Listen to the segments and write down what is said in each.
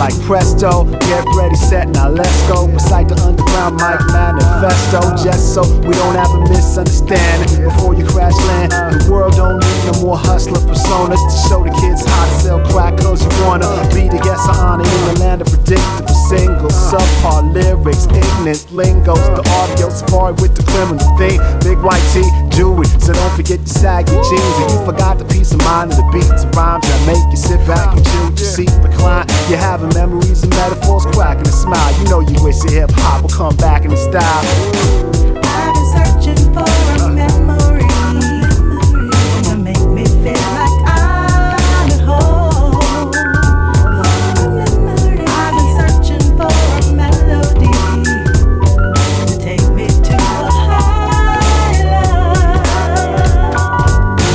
like presto. Get ready, set, now let's go. Recite the underground mic manifesto, just so we don't have a misunderstanding before you crash land. The world don't need no more hustler personas to show the kids how to sell crack, cause you wanna be the guest of honor in the land of predictable singles, subpar lyrics, ignorant lingos, the audio safari with the criminal theme. Big white tee, jewelry, so don't forget the saggy jeans. And you forgot the peace of mind of the beats and rhymes that make you sit back and chill, your seat recline. You're having memories and metaphors, cracking a smile. You know you wish your hip hop would come back in the style. I've been searching for a memory to make me feel like I'm at home. I've been searching for a melody to take me to a higher love.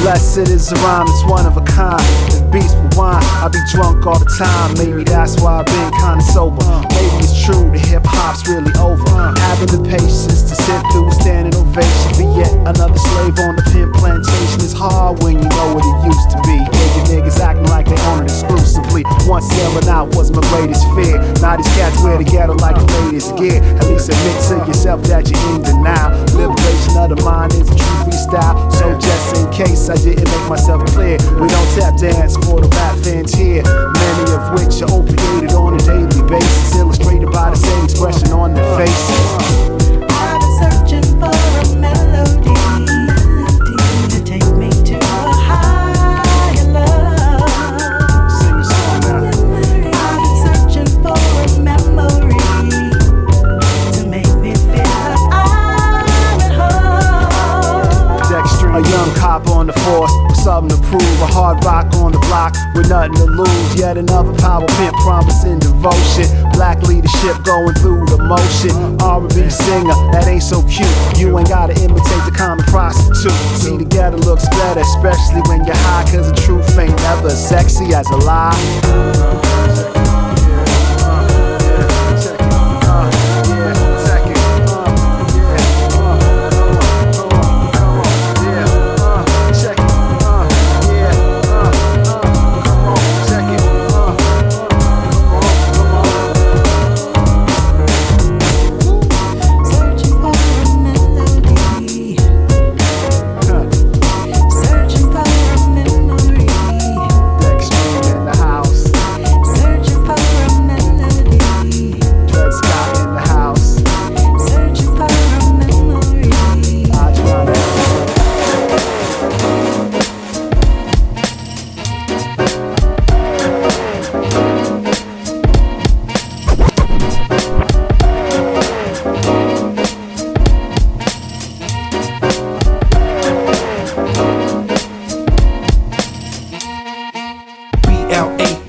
Blessed is a rhyme, it's one of a kind. If beats with wine, I be drunk all the time. Maybe that's why I've been kinda sober. Maybe it's true, the hip hop's really over. Having the patience to sit through a standing ovation for yet another slave on the pen plantation is hard when you know what it used to be. Niggas acting like they own it exclusively. Once selling out was my greatest fear. Now these cats wear together like the latest gear. At least admit to yourself that you're in denial. Liberation of the mind is a true freestyle. So just in case I didn't make myself clear, we don't tap dance for the rap fans here, many of which are opiated on a daily basis, illustrated by the same expression on their faces. I've been searching for a melody to take me to a higher love. Sing a song now. I've been searching for a memory to make me feel like I'm at home. Deckstream, a young cop on the force with something to prove. A hard rock on the block with nothing to lose. Yet another power pimp promising devotion. Black leadership going through the motion. R&B singer that ain't so cute. You ain't gotta imitate the common prostitute. See, together looks better, especially when you're high, cause the truth ain't never as sexy as a lie.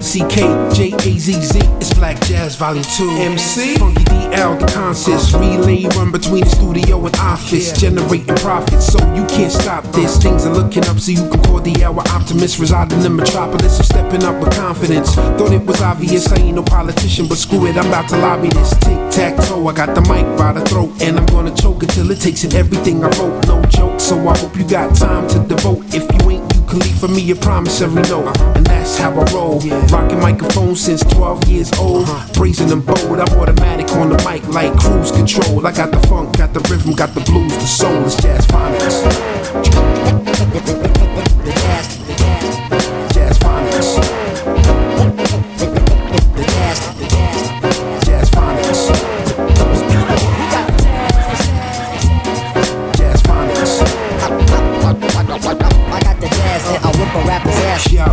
CKJAZZ, it's Black Jazz Volume 2. MC Funky DL, the conscious relay run between the studio and office, generating profits, so you can't stop this. Things are looking up, so you can call the hour optimist. Reside in the metropolis, I'm stepping up with confidence. Thought it was obvious, I ain't no politician, but screw it, I'm about to lobby this. Tic-tac-toe, I got the mic by the throat, and I'm gonna choke until it takes in everything I wrote. No joke, so I hope you got time to devote. If you ain't, you can leave for me a promissory note, and that's how I roll. Rocking microphones since 12 years old, brazen and bold. I'm automatic on the mic like cruise control. I got the funk, got the rhythm, got the blues, the soul is jazz phonics. Jazz phonics. Jazz phonics. Jazz phonics. I got the jazz and I whip a rapper's ass. Yo,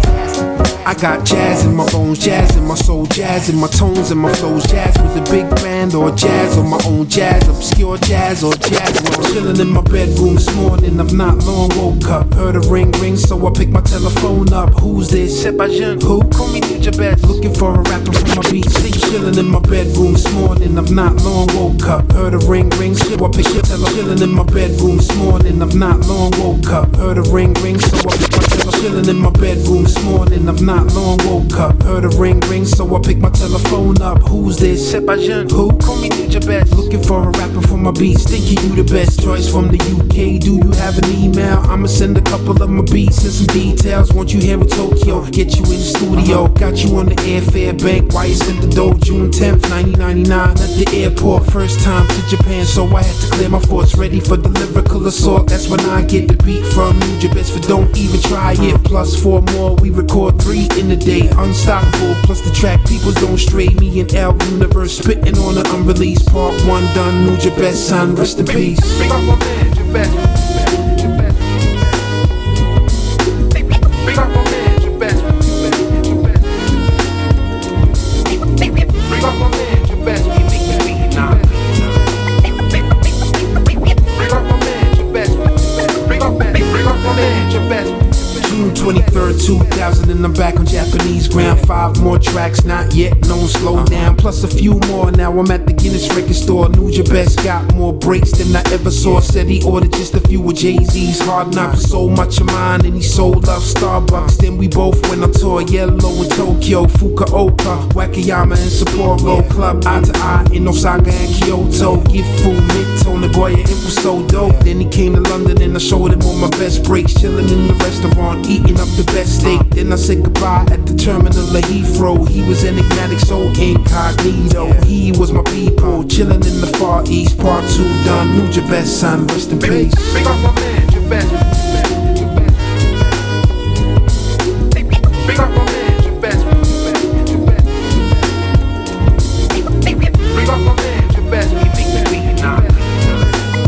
I got jazz in my bones, jazz in my soul, jazz in my tones and my flows. Jazz with a big band or jazz on my own, jazz, obscure jazz or jazz. Well, I'm chilling in my bedroom this morning, I've not long woke up. Heard a ring ring, so I picked my telephone up. Who's this? C'est pas jeune. Who? Call me Nujabes. Looking for a rapper for my beats. See, chilling in my bedroom this morning, I've not long woke up. Heard a ring ring, so I picked my telephone. Chilling in my bedroom this morning, I've not long woke up. Heard a ring ring, so I picked my telephone. Chilling in my bedroom this morning, I've not alarm woke up. Heard a ring ring, so I picked my telephone up. Who's this? C'est pas jeune. Who? Call me Nujabes. Looking for a rapper for my beats. Thinking you the best choice from the UK. Do you have an email? I'ma send a couple of my beats and some details. Want you here in Tokyo? Get you in the studio. Got you on the airfare bank. Why you sent the dough? June 10th, 1999 at the airport. First time to Japan, so I had to clear my thoughts. Ready for the lyrical assault. That's when I get the beat from Nujabes. But don't even try it. Plus 4 more. We record 3 in a day. Unstoppable. Plus the track people don't stray. Me and L Universe spitting on the unreleased. Part 1 done. Nujabes, son, rest in peace. Big up my man, Nujabes. Big up my man, Nujabes. Big up my man, Nujabes. Nah. Big up my man, Nujabes. Big up my man, Nujabes. June 23rd, 2000, and I'm back on Japanese ground. 5 more tracks, not yet known, slow down. Plus a few more, now I'm at the Guinness record store. Nujabes got more breaks than I ever saw. Said he ordered just a few of Jay-Z's. Hard Knocks so much of mine, and he sold out Starbucks. Then we both went on tour, Yellow in Tokyo, Fukuoka, Wakayama and Sapporo. Club eye to eye in Osaka and Kyoto. Gifu, Mito, Nagoya, it was so dope. Then he came to London and I showed him all my best breaks. Chilling in the restaurant, eating up the best steak. Then I said goodbye at the terminal of Heathrow. He was enigmatic, so incognito. He was my people, chilling in the Far East. Part 2 done. Nujabes, son, rest in peace. Big up my man, Nujabes. Big up my man, Nujabes. Big up my man, Nujabes. Nah.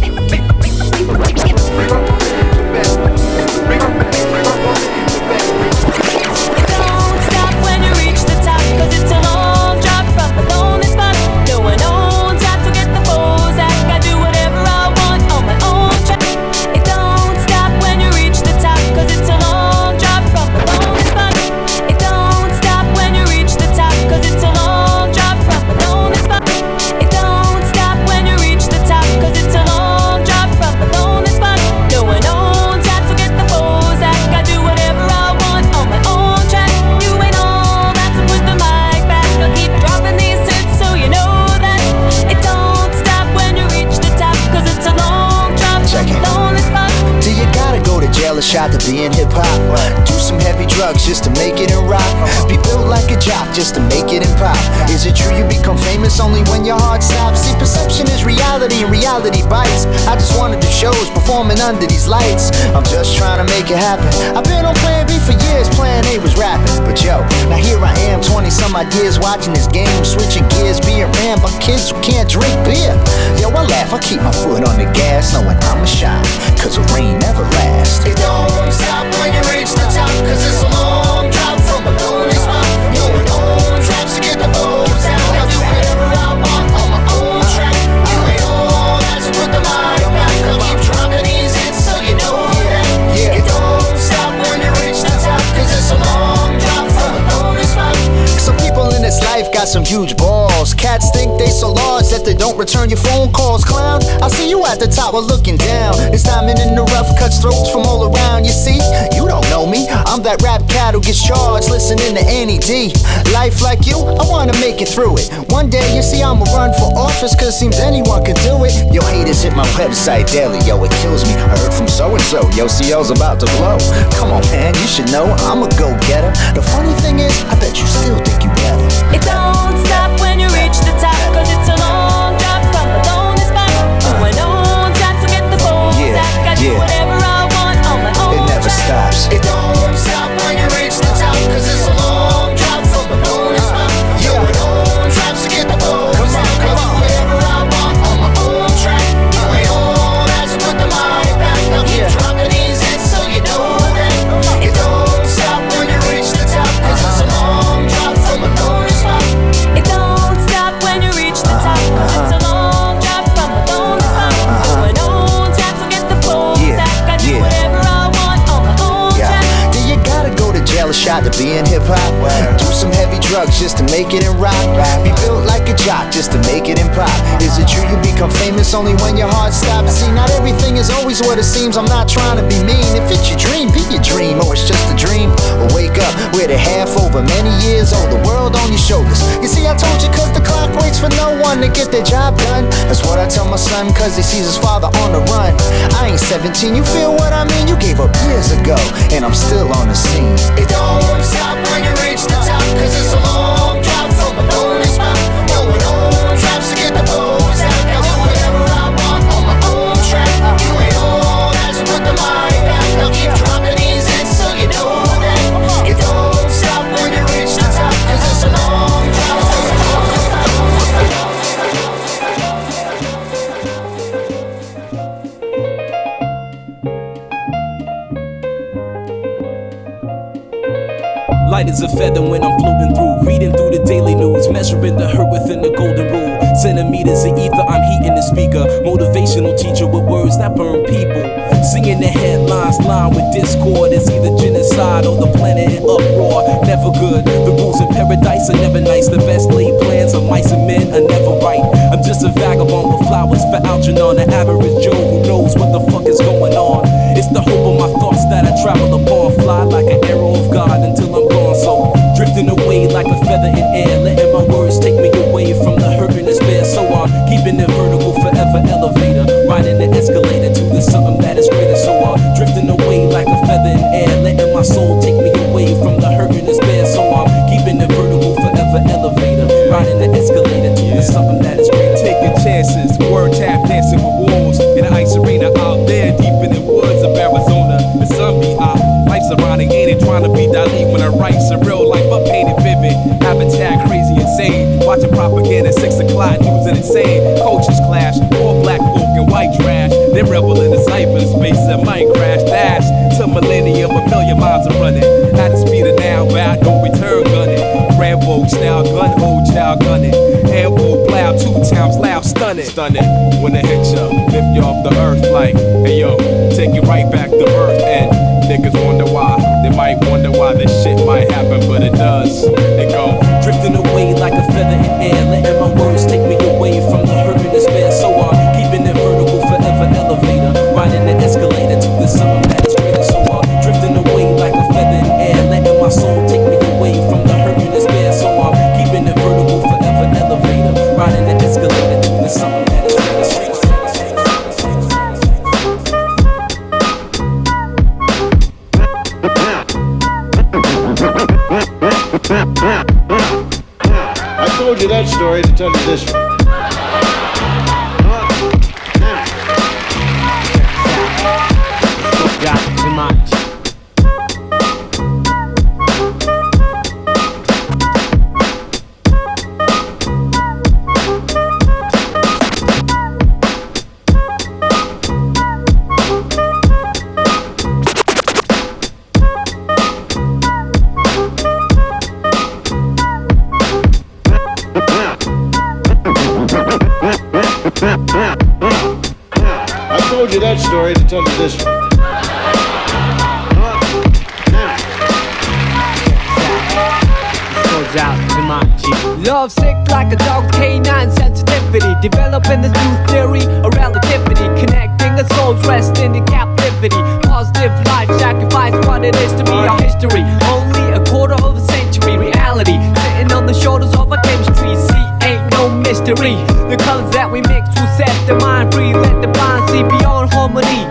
Big up my man, Nujabes. Big up my man, Nujabes. Don't stop when you reach the top, 'cause it's a long drop from a lonely spot. No one owns how to get the pose. I do whatever I want on my own track. It don't stop when you reach the top, 'cause it's a long drop from a lonely spot. It don't stop when you reach the top, 'cause it's a long drop from a lonely spot. It don't stop when you reach the top, 'cause it's a long drop from a lonely spot. No one owns how to get the pose. I do whatever I want on my own track. You ain't all that to put the mic back. I'll keep dropping these hits so you know that it don't stop when you reach the top, 'cause it's a long drop Check from it. a lonely spot. Do you gotta go to jail or shot to be in hip-hop? Do some heavy drugs just to make it in rock? Be built like a jock just to make it in pop? Is it true you become famous only when your heart stops? See, perception is reality and reality bites. I just wanna do shows performing under these lights. I'm just trying to make it happen. I've been on Plan B for years, Plan A was rapping. But yo, now here I am, 20 some odd years watching this game, switching gears, being ran by kids who can't drink beer. Yo, I laugh, I keep my foot on the gas, knowing I'ma shine, 'cause the rain never lasts. It don't stop when you reach the top, 'cause it's a long drop from a lonely spot. No one owns raps to get the bows out. I'll do whatever I want on my own track. You ain't all that to put the mic back. I'll keep dropping these hits so you know that. It don't stop when you reach the top, 'cause it's a long drop from a lonely spot. Some people in this life got some huge balls. Cats think they so large that they don't return your phone calls. Clown, I see you at the top while looking down. It's diamond in the rough, cuts throats from all around. You see, you don't know me. I'm that rap cat who gets charged listening to Annie D. Life like you, I wanna make it through it. One day you see I'ma run for office, 'cause seems anyone can do it. Yo, haters hit my website daily, yo, it kills me. I heard from so-and-so, yo, CL's about to blow. Come on, man, you should know I'm a go-getter. The funny thing is, I bet you still think you better. It don't stop when you reach the top, 'cause it's a long drop from a lonely spot. No one owns how to get the pose. Yeah, I do yeah. whatever I want on my own It never track. stops. It don't stop when you reach the top, 'cause it's a long drop from a lonely spot. Yo, it owns raps to get the pose. Come on, come on. Whatever I want on my own track. You ain't all that to put the mic back. I'll keep dropping these hits so you know that. It don't stop when you reach the top, 'cause it's a long drop from a lonely spot. It don't stop when you reach the top, 'cause it's a long drop from a lonely spot. No one owns how to get the pose. I do whatever I want on my own track. Do you gotta go to jail or shot to be in hip-hop? Do some heavy drugs just to make it in rock? Be built like a jock just to make it in pop? Is it true you become famous only when your heart stops? See, not everything is always what it seems. I'm not trying to be mean. If it's your dream, be your dream, or it's just a dream. Or wake up with a half over many years old, the world on your shoulders. You see, I told you cause the clock waits for no one to get their job done. That's what I tell my son cause he sees his father on the run. I ain't 17, you feel what I mean? You gave up years ago, and I'm still on the scene. It don't stop when you reach the top, cause it's a long drop from a lonely spot. No one owns raps to get the blows out. I'll do whatever I want on my own track. You ain't all that, so put the mind back. I'll keep dropping these hits so you know that. It don't stop when you reach the top, cause it's a long drop from a lonely spot. Light as a feather when I'm floating through, reading through the daily news, measuring the hurt within the golden rule. Centimeters of ether, I'm heating the speaker. Motivational teacher with words that burn people. Singing the headlines, line with discord. It's either genocide or the planet in uproar. Never good, the rules in paradise are never nice. The best laid plans of mice and men are never right. I'm just a vagabond with flowers for Algernon, an average Joe who knows what the fuck is going on. It's the hope of my thoughts that I travel upon. Fly like an arrow of God until I'm gone. So drifting away like a feather in air, letting my words take me away from the hurt and despair. So I'm keeping it vertical, forever elevator, riding the escalator to the something that is greater. So I'm drifting away like a feather in air, letting my soul take me away from the hurt and despair. So I'm keeping it vertical, forever elevator, riding the escalator to the something that is greater. Taking chances, word tap dancing with wolves in the ice arena out there, deep in the woods of Arizona. The sun be out, life's ironic, ain't it? Trying to be Dali when I write some real life, I paint it vivid. Habitat crazy, insane. Watching propaganda, 6 o'clock, news and insane. Cultures clash, poor black folk and white trash. They rebel in the cyberspace that might crash. Dash to millennium, a million miles are running. At the speed of now, bound, no return gunning. Rambo, style, gun, hold, child gunning. Ambo, plow, 2 times loud, stunning. Stunning, when it hit ya, lift you off the earth like, hey yo, take you right back to earth. And niggas wonder why, they might wonder why this shit might happen, but it does. They go drifting away like a feather in air, letting my words take me away from the hurt and despair. So I'm keeping it vertical, forever elevator, riding the escalator to the something that is greater. So I'm drifting away like a feather in air, letting my soul take me away from the hurt and despair. So I'm keeping it vertical, forever elevator, riding the escalator to the something that is greater. I told you that story to tell you this one. I told you that story to tell you this one. Love sick like a dog, canine sensitivity. Developing this new theory of relativity. Connecting a soul's resting in captivity. Positive life sacrifice what it is to be our history. Only a quarter of a century reality. Sitting on the shoulders of our chemistry. See, ain't no mystery. The colors that we mix will set the mind free. Let the blind see beyond harmony.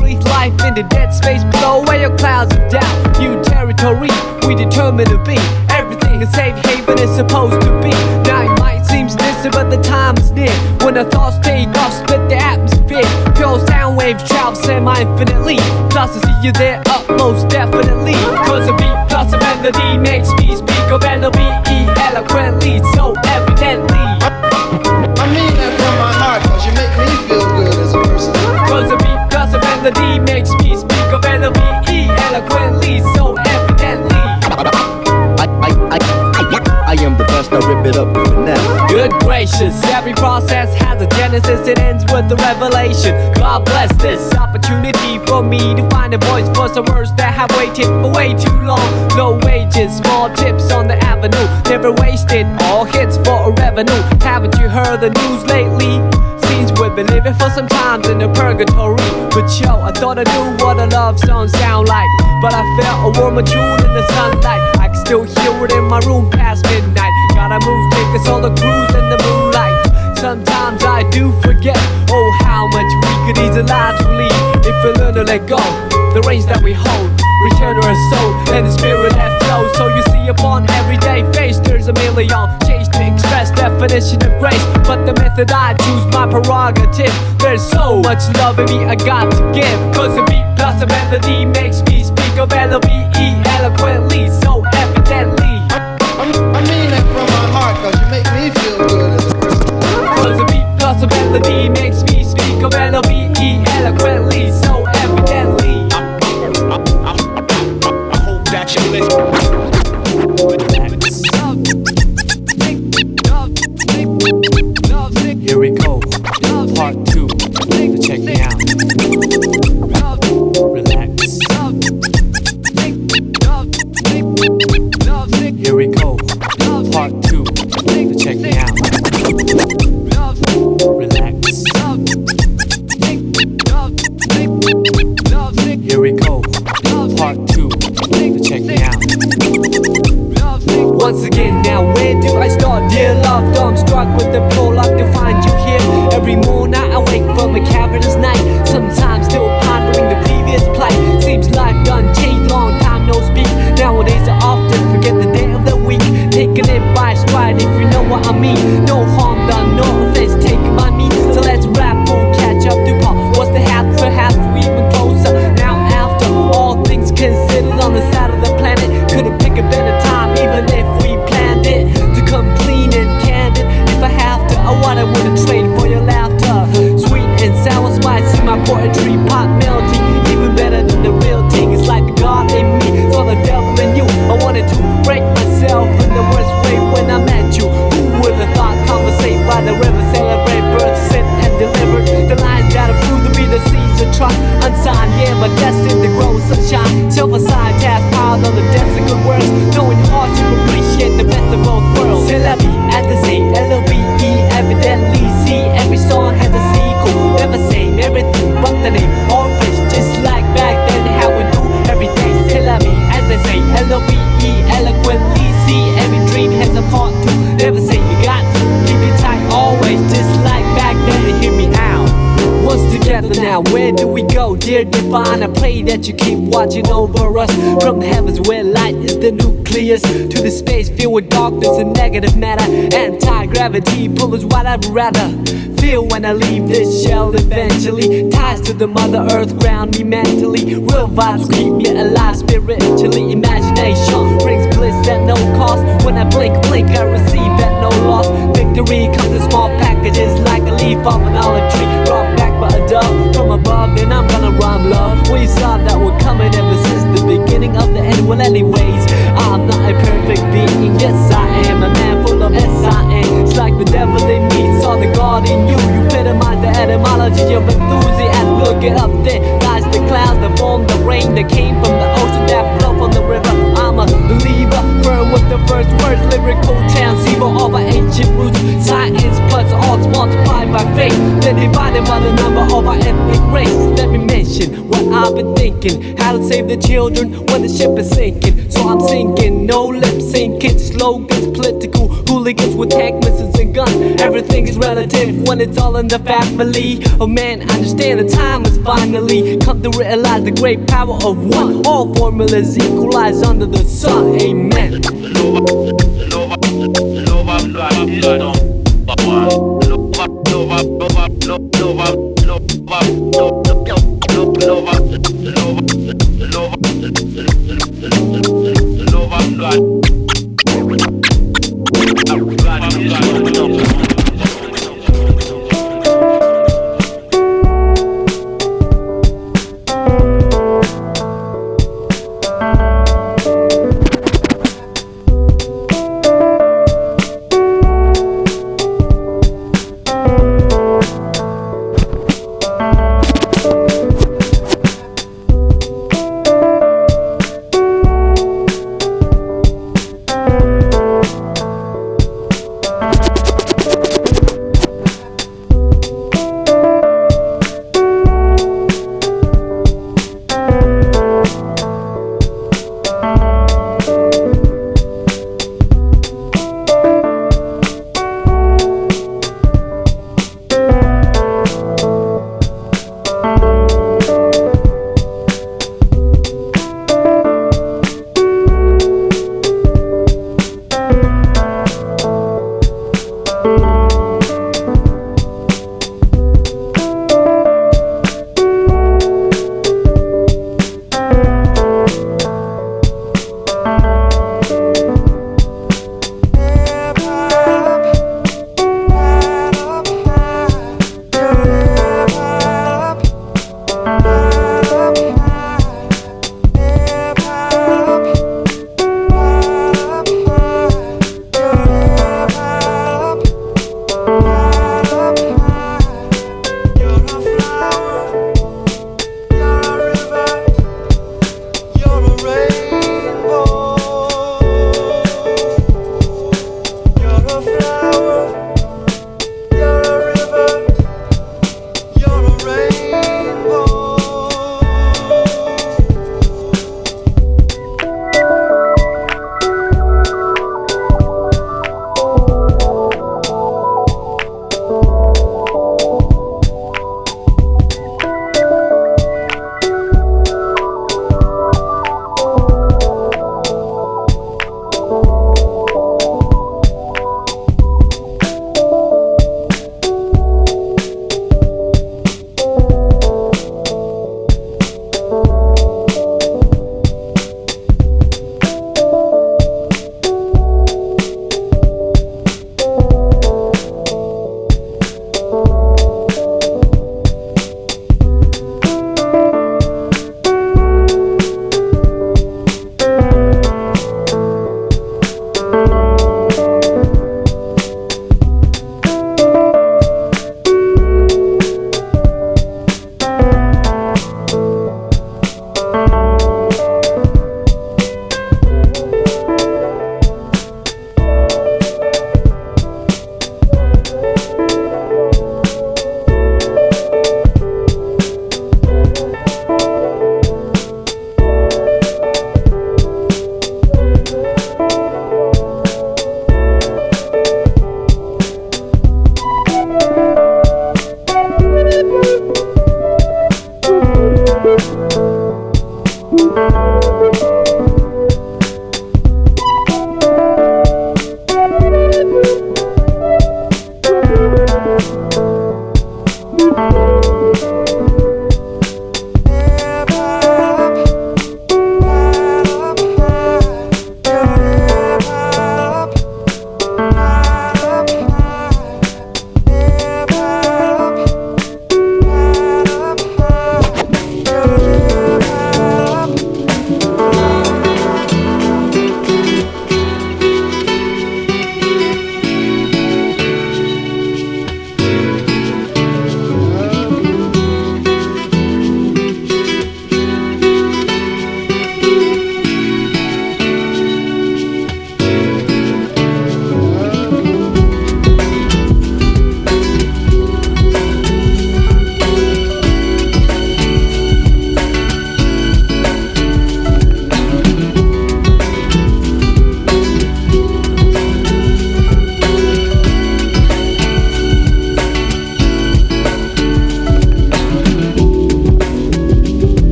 Breathe life in the dead space below where your clouds of doubt. New territory we determine to be. Everything a safe haven is supposed to be. Now it might seem distant, but the time is near. When the thoughts take off, split the atmosphere. Pure sound waves travel semi-infinitely. Plus I see you there up most definitely. Cause a beat plus a melody makes me speak of L-O-V-E eloquently, so evidently. I mean that from my heart, cause you make me feel good as a person. Cause a beat plus a melody makes me speak of L-O-V-E eloquently, so evidently. I am the best, I rip it up with finesse. Good gracious, every process has a genesis, it ends with the revelation. God bless this opportunity for me to find a voice for some words that have waited for way too long. No wages, small tips on the avenue, never wasted, all hits for a revenue. Haven't you heard the news lately? Seems we've been living for some times in a purgatory. But yo, I thought I knew what a love song sound like, but I felt a warmer tune in the sunlight. I can still hear it in my room past midnight. Gotta move, take us on a cruise in the moonlight. Sometimes I do forget, oh how much we could easily leave if we learn to let go. The reins that we hold, return to our soul and the spirit that flows. So you see upon everyday face there's a million change to express definition of grace, but the method I choose my prerogative. There's so much love in me I got to give, cause the beat plus the melody makes me speak of L-O-V-E eloquently, so evidently. I mean that from my heart, cause you make me feel good as a person. Cause the beat plus the melody makes me speak of L-O-V-E eloquently, so evidently. I hope that you listen. Here we go, part 2, check me out. Relax. Here we go, part 2, check me out. Relax. Here we go, part 2, check me out. Once again, now where do I start? Dear love, though I'm struck with the prologue to find you here. Every morning I wake from a cavernous night, sometimes still pondering the previous plight. Seems life done changed, long time no speak. Nowadays I often forget the day of the week, taking it by stride if you know what I mean. No harm done, no offense taken by me. So let's rap, we'll catch up to Paul. What's the half? Perhaps we even closer. Now after all things considered on the side of the planet, couldn't pick a better time even if we planned it to come clean and candid. If I have to, what I wouldn't trade for your laughter. Sweet and sour spice in my poetry, pop melody, even better than the real thing. It's like the God in me, saw the devil in you. I wanted to break myself in the worst way when I met you. Who would have thought conversate by the river, celebrate birth, sent and delivered. The lines gotta prove to be the seeds of trust. Unsigned, yeah, but destined to grow sunshine. Self-assigned task piled on the desk of good words. Knowing hardship, appreciate the best of both worlds. C'est la vie at the sea, L-O-V-E, evidently see every song has a sequel. Never same, everything but the name. All fish, just like back then, how we do every day. C'est la vie, as they say, L-O-V-E, eloquently see every dream has a part two. Never say you got to keep it tight always, just like back then. Hear me out. Once together now, where do we go? Dear divine, I pray that you keep watching over us. From the heavens where light is the nucleus, to the space filled with darkness and negative matter. Anti-gravity pull is what I'd rather feel when I leave this shell eventually. Ties to the mother earth ground me mentally. Real vibes keep me alive spiritually. Imagination brings bliss at no cost. When I blink, I receive at no loss. Victory comes in small packages like a leaf off an olive tree. Brought back by a dove from above, then I'm gonna rhyme love. We saw that we're coming ever since the beginning of the end. Well anyways, I'm not a perfect being. Yes I am a man full of S-I-N. It's like the devil in me saw the God in you. You epitomize the etymology of enthusiasm. Look it up, there lies the clouds that form the rain that came from the ocean that flow from the river. I'm a believer, firm with the first words, lyrical transceiver of our ancient roots. Science plus odds multiplied by faith, then divided by the number of our ethnic race. Let me mention what I've been thinking, how to save the children when the ship is sinking. So I'm sinking, no lip syncing, slogans, political hooligans with tank missiles and guns. Everything is relative when it's all in the family. Oh man, I understand the time has finally come to realize the great power of one. All formulas equalize under the sun. Amen.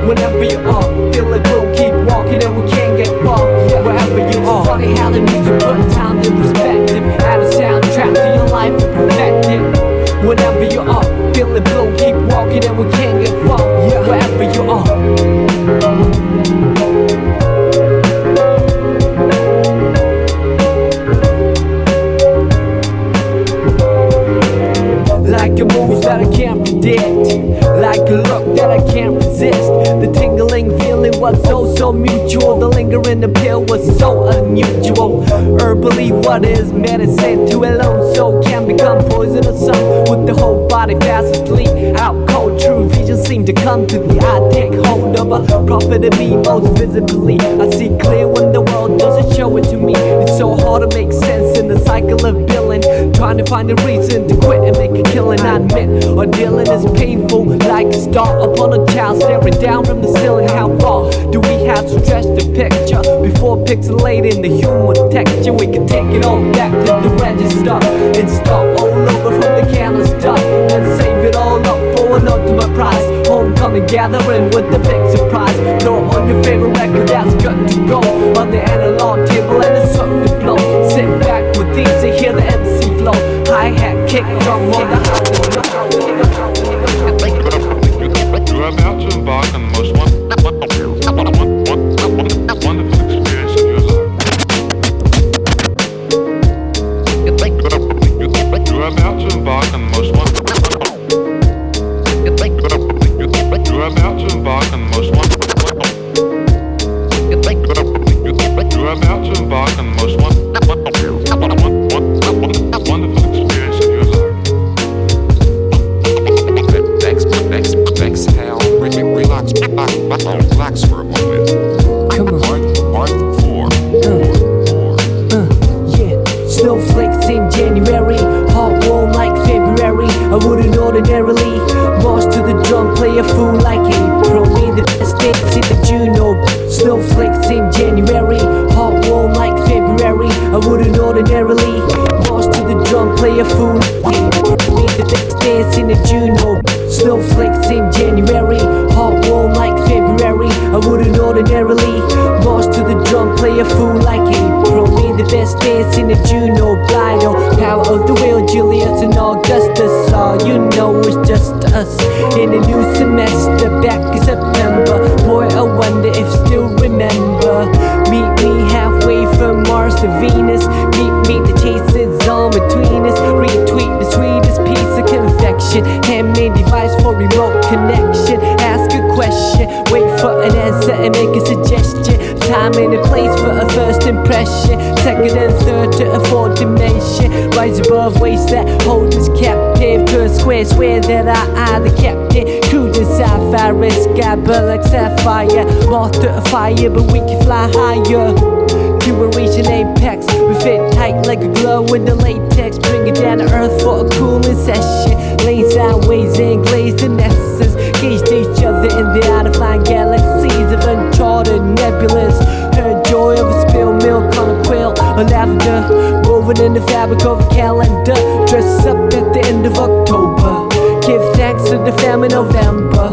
Whenever you're up, feel it, we'll keep walking and we can't get far. so unusual. Herbally, what is medicine to a lone soul can become poison or some with the whole body fast asleep. Out cold, true vision seem to come to the eye. Take hold of a prophet of me most visibly. I see clear when the world doesn't show it to me. It's so hard to make sense in the cycle of billing. Trying to find a reason to quit and make a killing. I admit, ordealing is painful, like a star upon a child staring down from the ceiling. How far do we have to stretch the picture before pixelating the human texture? We can take it all back to the register and start all over from the careless stuff and save it all up for an ultimate prize. Homecoming gathering with the big surprise. Throw on your favorite record that's good to go on the analog table and a circuit blow. Sit back with these and hear the MC flow. Hi-hat, kick, drum on the high. You are about to embark on the most wonderful experience of your life. You are about to embark on the most wonderful. You are about to embark on the most wonderful. You are about to embark on the most wonderful experience of your life. Exhale, relax for a moment. Come on. Part 4. Yeah, snowflakes in January, heart warm like February. I wouldn't ordinarily march to the drum, play a fool like April. Me the best dates in the Juno. Snowflakes in January, heart warm like February. I wouldn't ordinarily march to the drum, play a fool like April. Me the best dance in the Juno. Snowflakes in January, heart warm like February. I wouldn't ordinarily march to the drum, play a fool like April. Me the best dance in the Juno. Blido, power of the wheel, Julius and Augustus. All you know is just us in a new semester back in September. Boy, I wonder if still remember. Meet me halfway from Mars to Venus. Meet the chases on between us. Retweet the sweetest piece of confection. Handmade device for remote connection. Ask a question, wait for an answer and make a suggestion. Time and a place for a first impression. Second and third to a fourth dimension. Rise above waves that hold us captive to a square. Swear that I the captain. Cruising sapphire, sky burn like sapphire. Moth to a fire, but we can fly higher. To a reaching apex, we fit tight like a glove in the latex. Bring it down to earth for a cooling session. Lane sideways and glazed in essence. Gauged each other in the out-of-line galaxies of uncharted nebulas. Heard joy of a spilled milk on a quill or lavender, woven in the fabric of a calendar. Dress up at the end of October. Give thanks to the famine November.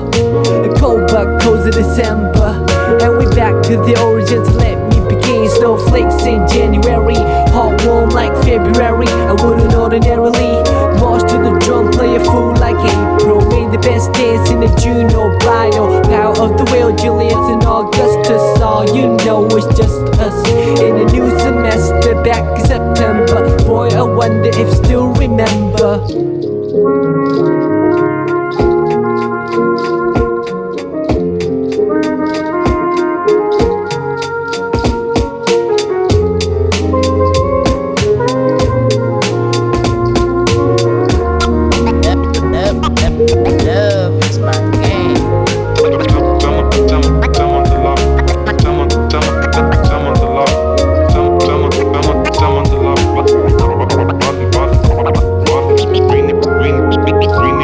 The cold but cozy December. And we back to the origins. Let me begin. Snowflakes in January, heart warm like February. I wouldn't ordinarily march to the drum, play a fool like April. Made the best dance in the Juno. Blido, power of the wheel, Julius and Augustus. All you know is just us in a new semester back in September. Boy, I wonder if still remember. Green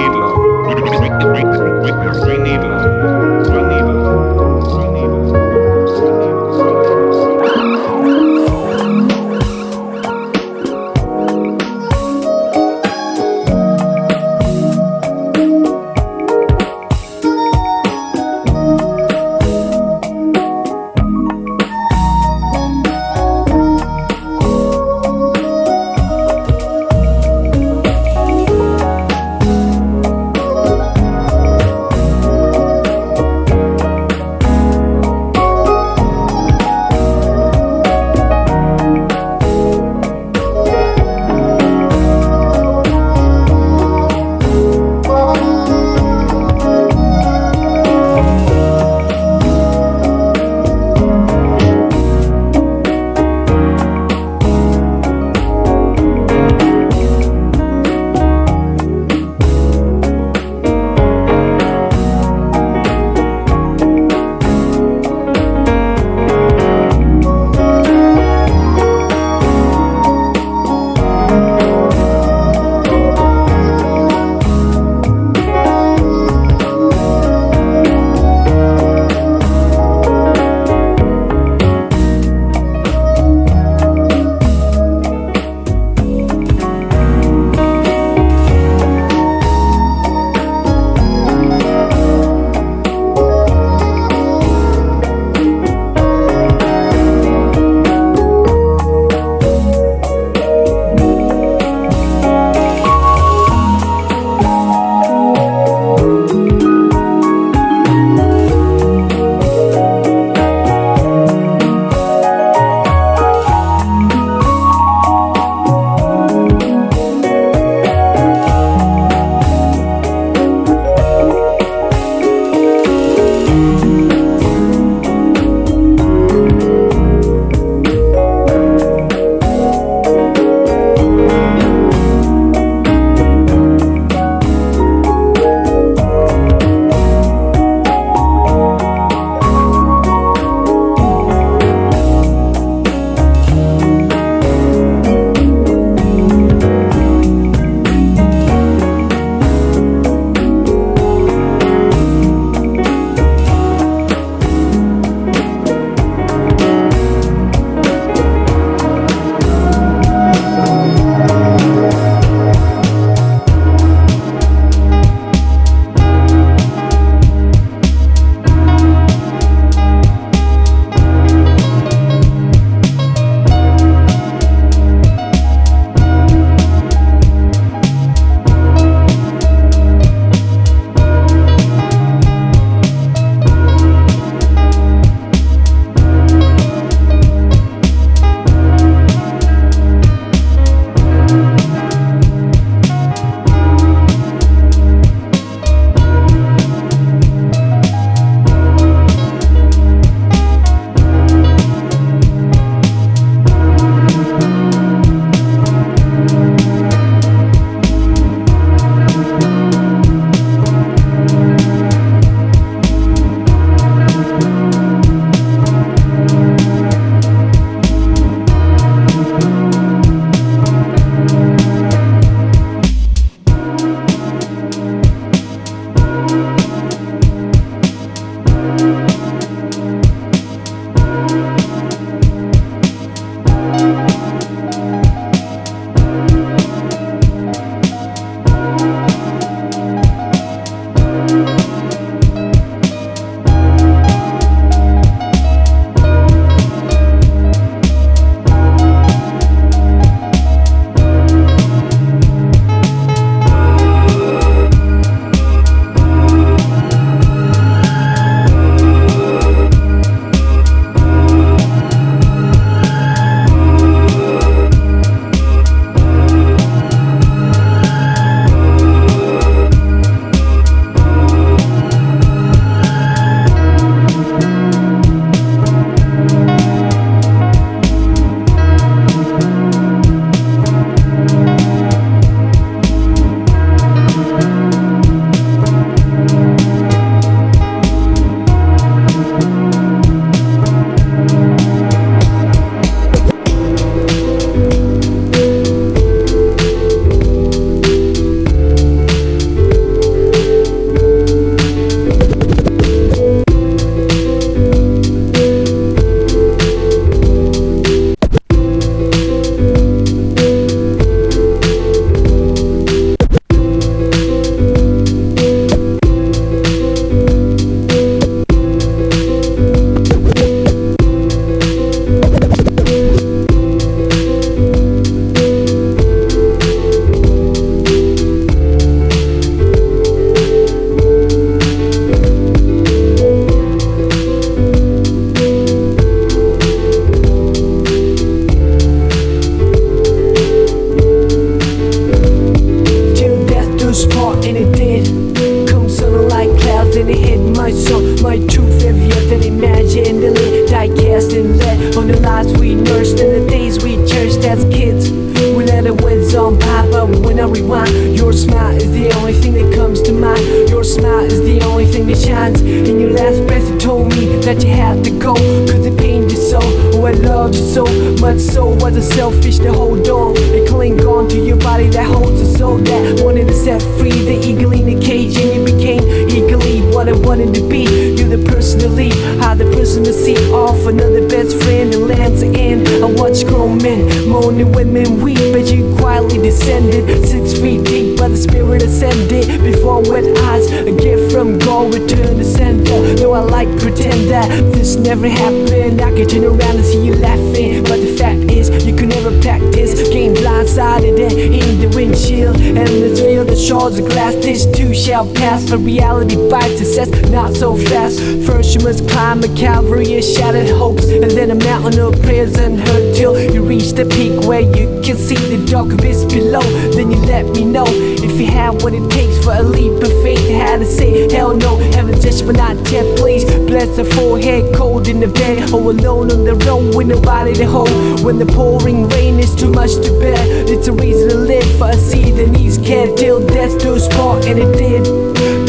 as kids. We let the winds on by, but when I rewind, your smile is the only thing that comes to mind. Your smile is the only thing that shines. In your last breath you told me that you had to go, cause it pained you so. Oh, I loved you so much, so was it selfish to hold on and cling on to your body that holds a soul that wanted to set free the eagle in the cage, and you became eagerly what I wanted to be. You're the person to lead, I'm the person to see off another best friend and lands in. I watch grown men moan and women weep as you quietly descended 6 feet deep, but the spirit ascended before wet eyes. A gift from God returned to sender. Though I like pretend that this never happened, I can turn around and see you laughing, but the fact is you could never practice. Game blindsided and in the windshield, and let's feel the shards of glass. This too shall pass, but reality bites success not so fast. First you must climb a Calvary of shattered hopes, and then a mountain of prayers unheard till you reach the peak where you can see the dark abyss below. Then you let me know if you have what it takes for a leap of faith. I had to say hell no, heaven's just but not yet. Please bless the forehead, cold in the bed, or alone on the road with nobody to hold. When the pouring rain is too much to bear, it's a reason to live for a seed that needs care till death do us part, and it did.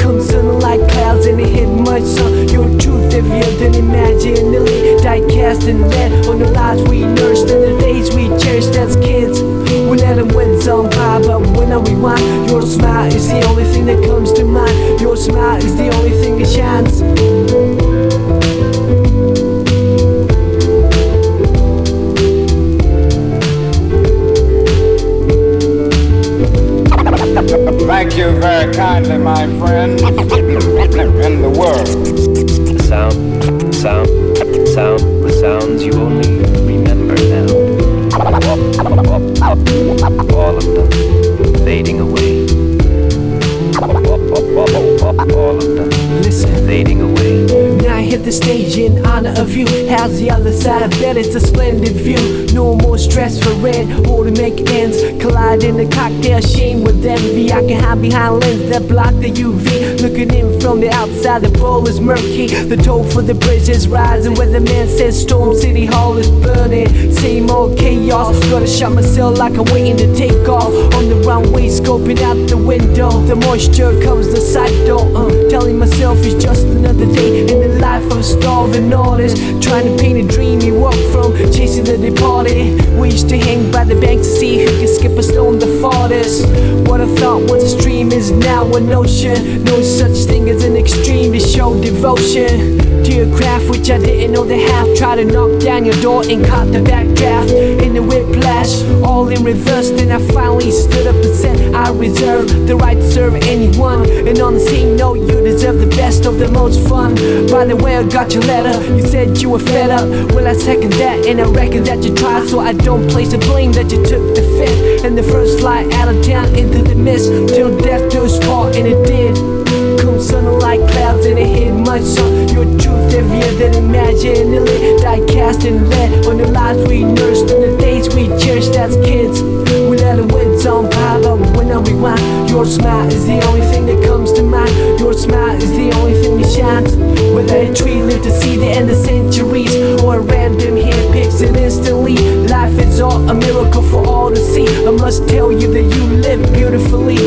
Come sun like clouds and it hit my sun. Your truth revealed and imaginally die cast and led on the lives we nursed and the days we cherished as kids. We let them winds on by, but when I rewind, your smile is the only thing that comes to mind. Your smile is the only thing that shines. Thank you very kindly, my friend. In the world. The sounds you only remember now. All of them fading away. All of them fading away. Now I hit the stage in honor of you. How's the other side? I bet it's a splendid view. No more stress for rent or to make ends. Collide in the cocktail shame with envy. I can hide behind lens that block the UV. Looking in from the outside, the bowl is murky. The toll for the bridge is rising. Where the man says Storm City Hall is burning. Same old chaos. Gotta shut myself like I'm waiting to take off. On the runway, scoping out the window. The moisture covers the sight door. Telling myself it's just another day in the life of a starving artist. Trying to paint a dream you walk from, chasing the departed. We used to hang by the bank to see who could skip a stone the farthest. What I thought was a stream is now an ocean. No such thing as an extreme to show devotion to your craft, which I didn't know they have. Try to knock down your door and caught the backdraft in the whiplash, all in reverse. Then I finally stood up and said I reserve the right to serve anyone. And on the same note, you deserve the best of the most fun. By the way, I got your letter. You said you were fed up. Well, I second that, and I reckon that you tried, so I don't place the blame that you took the fifth and the first flight out of town into the mist till death do us part, and it did. Come sun like clouds and it hit my sun. Your truth heavier than imaginally die cast and led on the lives we nursed and the days we cherished as kids. We let the winds on by, but when I rewind, your smile is the only thing that comes to mind. Your smile is the only thing that shines. Whether a tree lived to see the end of centuries or a random hand picks it instantly, life is all a miracle for all to see. I must tell you that you live beautifully.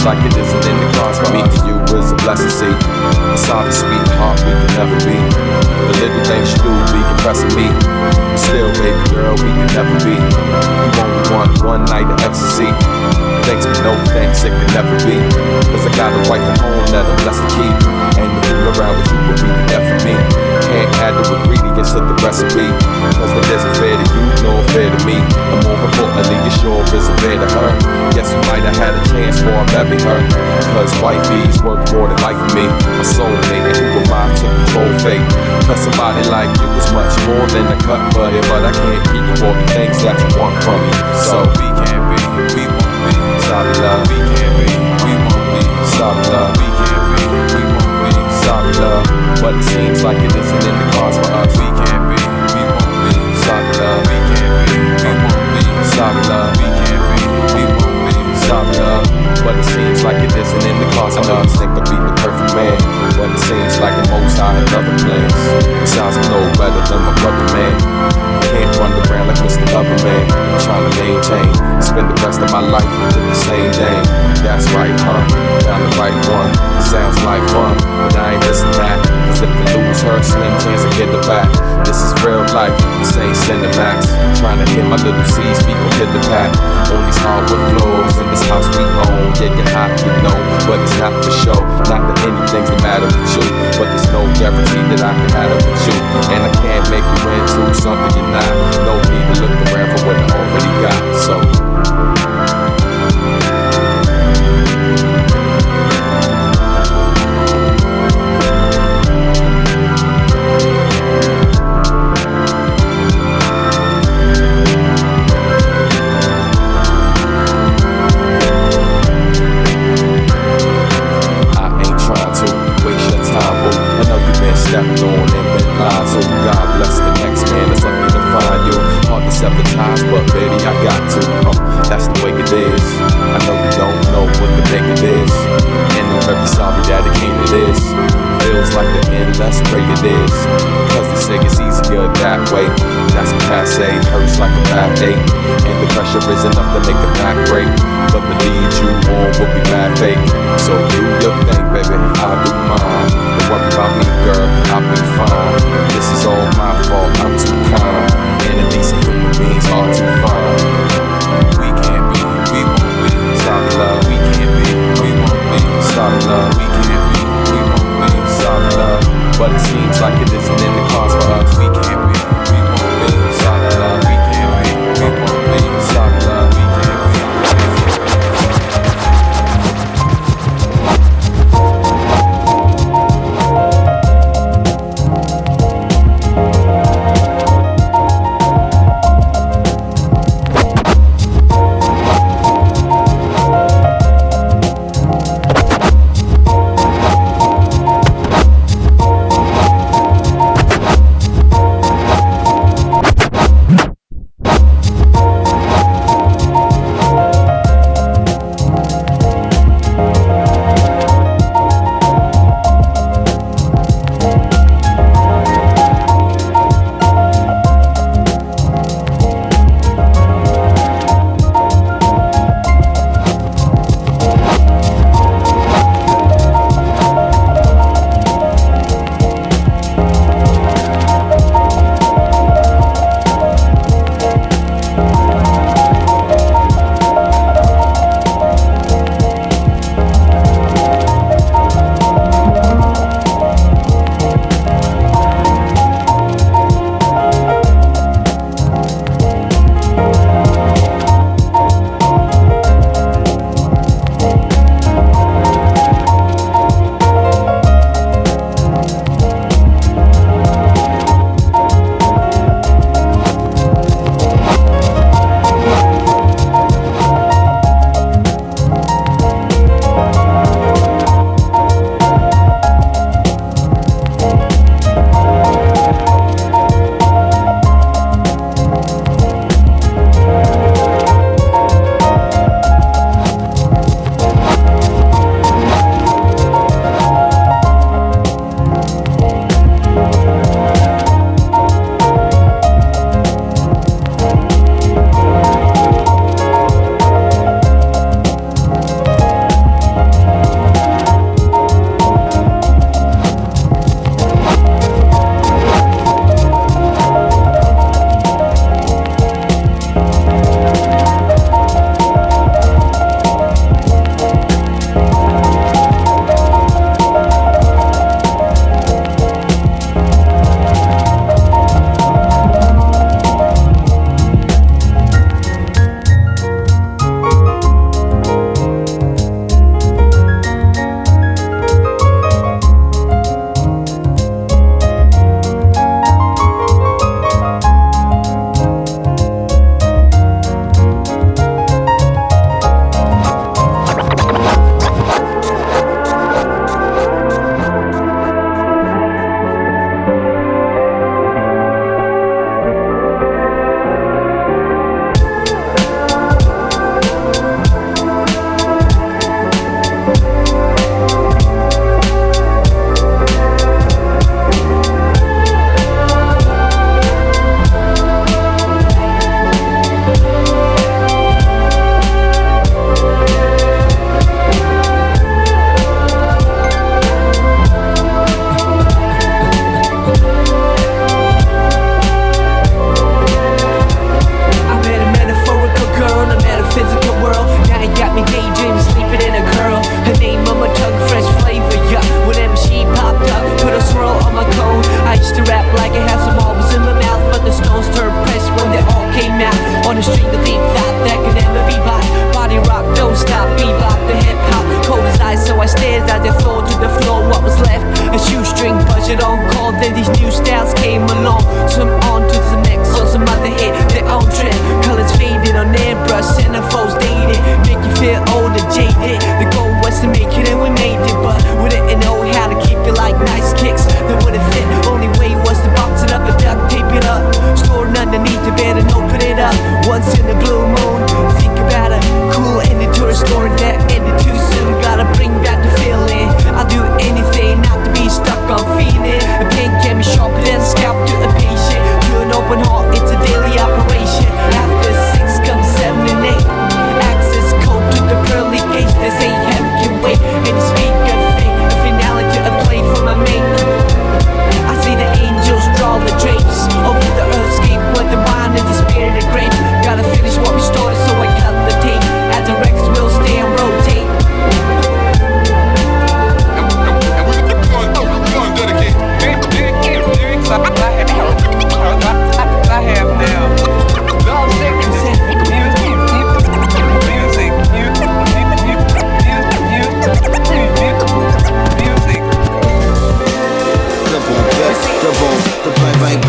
like it isn't in the cards for me. You is a blessing, see. A solid sweetheart we can never be. The little things you do be impressing me. But still, baby girl, we can never be. You only want one night of ecstasy. Thanks but no thanks, it can never be. Cause I got a wife at home that I'm blessed to keep. And to fool around with you would be the death for me. Can't add the ingredients to the recipe. Cause it isn't fair to you, nor fair to me. And more importantly, your sure isn't fair to her. Guess we might have had a chance for I marry her. Cause wifey's worth more than life for me. My soulmate, and who am I to control fate? Cause somebody like you is much more than a cut buddy. But I can't keep you all the things that you want from me. So we can't be, we won't be. Sorry love, we can't be, we won't be. Sorry love, we can't be, we won't be. Sorry love, but it seems like it isn't in the cards for us. We can't be, we won't be. Sorry love, we can't be, we won't be. Sorry love, we can't be, we won't be. Sorry love, but it seems like it isn't in the cards for us. I know you think I'll be the perfect man, but it seems like the most I had other plans. It sounds no better than my brother, man. Can't run around like Mr. Loverman, trying to maintain, spend the rest of my life with the same thing. That's right, huh? Found the right one. Sounds like fun, but I ain't missing that. Cause if I lose her, slim chance to get her back. This is real life, this ain't Cinemax. Trying to hear my little C's people hit the pack. On these hardwood floors in this house we own. Yeah, you're hot, you know, but it's not for show. Not that anything's the matter with you, but there's no guarantee that I can have it with you. And I can't make you into something you're not. No need to look around for what I already got. So stepped on and been lied. So God bless the next man that's lucky to find you. Hard to sabotage, but baby, I got to. That's the way it is. I know you don't know what the make it is. And I'm very sorry that it came to this. Feels like the end, let's pray it is. Cause they say it's easier that way. That's the passe, hurts like a backache. And the pressure is enough to make a back break. But the lead you on will be bad fake. So do your thing, baby, I'll do mine. Don't worry about me, girl, I'll be fine. This is all my fault, I'm too kind. And a decent human being's hard to find. We can't be, we won't be. Sorry love, we can't be, we won't be. Sorry love, we can't be, we won't be. Sorry love, but it seems like it isn't in the cards for us. We can't be, we won't be. Sorry love, we can't be, we won't be. Sorry love, we can't be.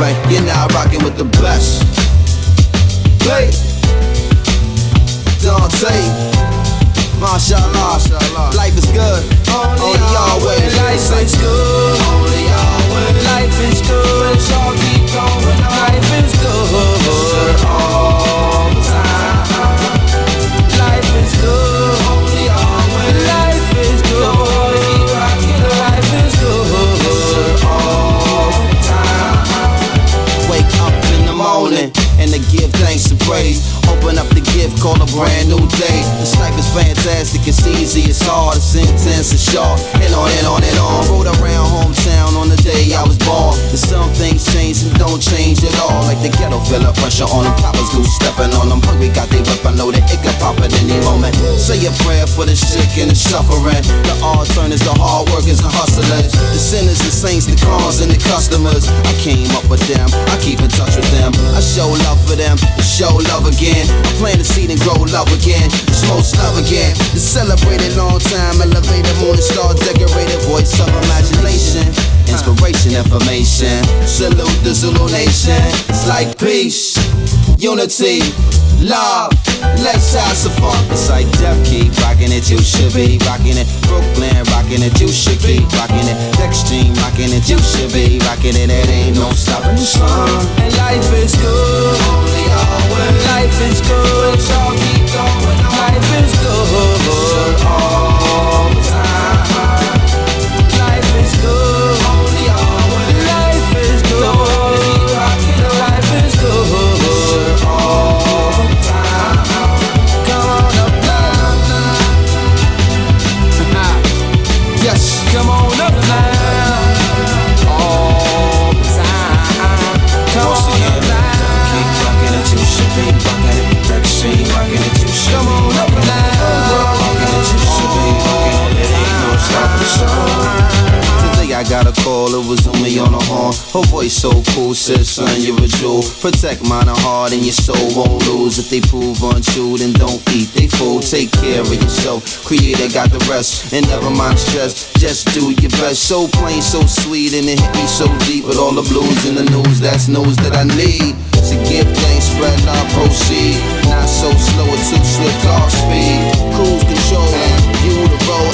Alright, you're now rocking with the best. Play Dante, mashallah, life is good, only always. Life is good, only always. Life is good, y'all keep going on. Life is good, all the time. Life is good, only always. Life is good, keep rocking. Life is good, all the time. Wake up in the morning and to give thanks and praise. Open up the gift, call a brand new day. This life is fantastic, it's easy, it's hard, it's intense, it's short, and on and on and on. Rode around hometown on the day I was born. And some things change and don't change at all. Like the ghetto, feel the pressure on them. Poppers loose, stepping on them. Hungry, got they whip, I know that it could pop at any moment. Say a prayer for the sick and the suffering. The alternatives, the hard workers and hustlers. The sinners and saints, the cons and the customers. I came up with them, I keep in touch with them. I show love for them, and show love again. I plant the seed and grow love again. Smoke love again. To celebrate a long time, elevated morning star, decorated voice of imagination, inspiration, information. Salute the Zulu nation. It's like peace, unity, love. Let's have some fun. It's like Def, keep rocking it, you should be rocking it. Brooklyn, rocking it, you should be rocking it. Deckstream, rocking it, you should be rocking it. It ain't no stopping the sun. And life is good, only always. Life is good, y'all keep going on. Life is good, all the time. Life is good, only always. Life is good, keep rocking it. Life is good, all the time. Come on up now. Yes, come on up now. All the time. Come on up now. Keep rocking it, you should be rocking it. Deckstream, rocking it, you should be rocking it. Rocking it, you should be rocking it. Ain't no stopping the show. Today I got a call, it was on me on the horn. Her voice so cool, said son, you're a jewel. Protect mine and heart and your soul won't lose. If they prove untrue, then don't eat they food. Take care of yourself, Creator got the rest. And never mind stress, just do your best. So plain, so sweet, and it hit me so deep. With all the blues in the news, that's news that I need. To give thanks, spread love, proceed. Not so slow, or too swift, off speed. Cruise control, you the road,